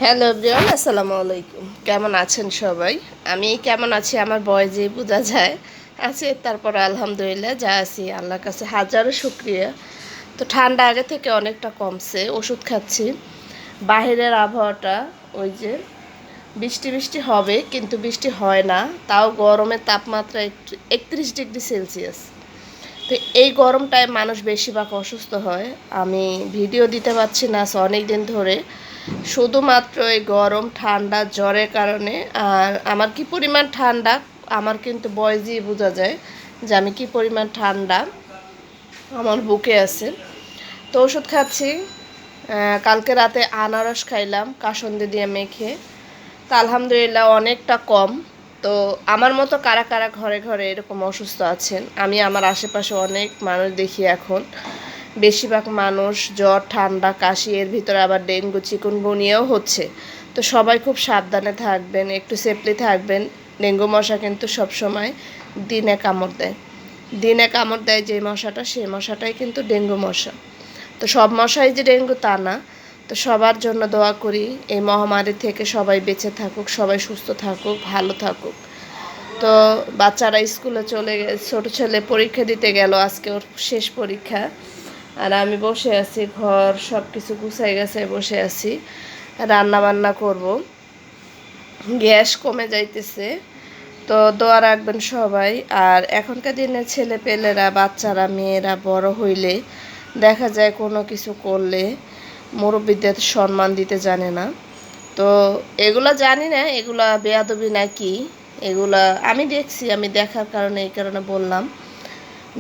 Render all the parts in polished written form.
Hello everyone, আসসালামু আলাইকুম। কেমন আছেন সবাই? আমি কেমন আছি আমার ভয়েসেই বোঝা যায়। আছি, তারপর আলহামদুলিল্লাহ যা আছি আল্লাহর কাছে হাজারো শুকরিয়া। তো ঠান্ডা আগে থেকে অনেকটা কমছে, ওষুধ খাচ্ছি। বাহিরের আবহাওয়াটা ওই যে বৃষ্টি বৃষ্টি হবে, কিন্তু বৃষ্টি হয় না। তাও গরমের তাপমাত্রা 31 ডিগ্রি সেলসিয়াস। তো এই গরমটায় মানুষ বেশিরভাগ অসুস্থ হয়। আমি ভিডিও দিতে পারছি না অনেক দিন ধরে, শুধুমাত্র এই গরম ঠান্ডা জ্বরের কারণে। আর আমার কি পরিমাণ ঠান্ডা আমার কিন্তু বয়সেই বোঝা যায় যে আমি কি পরিমাণ ঠান্ডা আমার বুকে আছে। তো ওষুধ খাচ্ছি। কালকে রাতে আনারস খাইলাম কাসুন্দি দিয়ে মেখে। তা আলহামদুলিল্লাহ অনেকটা কম। তো আমার মতো কারা কারা ঘরে ঘরে এরকম অসুস্থ আছেন? আমি আমার আশেপাশে অনেক মানুষ দেখি এখন, বেশিরভাগ মানুষ জ্বর ঠান্ডা কাশি, এর ভিতরে আবার ডেঙ্গু চিকুনগুনিয়াও হচ্ছে। তো সবাই খুব সাবধানে থাকবেন, একটু সেফলি থাকবেন। ডেঙ্গু মশা কিন্তু সবসময় দিনে কামড় দেয়। দিনে কামড় দেয় যে মশাটা, সেই মশাটাই কিন্তু ডেঙ্গু মশা। তো সব মশাই যে ডেঙ্গু তা না। তো সবার জন্য দোয়া করি, এই মহামারী থেকে সবাই বেঁচে থাকুক, সবাই সুস্থ থাকুক, ভালো থাকুক। তো বাচ্চারা স্কুলে চলে গেছে, ছোটো ছেলে পরীক্ষা দিতে গেল, আজকে ওর শেষ পরীক্ষা। আর আমি বসে আছি, ঘর সব কিছু গুছাই গেছে, বসে আছি, রান্না বান্না করব। গ্যাস কমে যাইতেছে, তো দোয়া রাখবেন সবাই। আর এখনকার দিনের ছেলে পেলেরা, বাচ্চারা, মেয়েরা বড় হইলে দেখা যায় কোনো কিছু করলে মুরব্বীদের সম্মান দিতে জানে না। তো এগুলা জানি না, এগুলা বেয়াদবি নাকি, এগুলা আমি দেখছি, আমি দেখার কারণে এই কারণে বললাম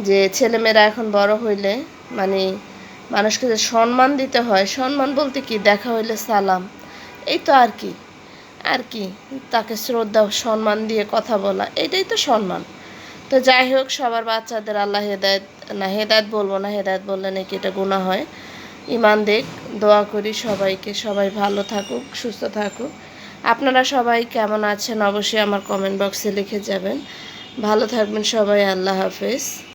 যে ছেলেমেয়েরা এখন বড় হইলে মানে মানুষকে যে সম্মান দিতে হয়, সম্মান বলতে কি, দেখা হইলে সালাম, এই তো আর কি। আর কি, তাকে শ্রদ্ধা সম্মান দিয়ে কথা বলা, এটাই তো সম্মান। তো যাই হোক, সবার বাচ্চাদের আল্লাহ হেদায়েত, না হেদায়েত বলবো না, হেদায়েত বললে নাকি এটা গুনাহ হয়। ইমান দেখ, দোয়া করি সবাইকে, সবাই ভালো থাকুক, সুস্থ থাকুক। আপনারা সবাই কেমন আছেন অবশ্যই আমার কমেন্ট বক্সে লিখে যাবেন। ভালো থাকবেন সবাই, আল্লাহ হাফেজ।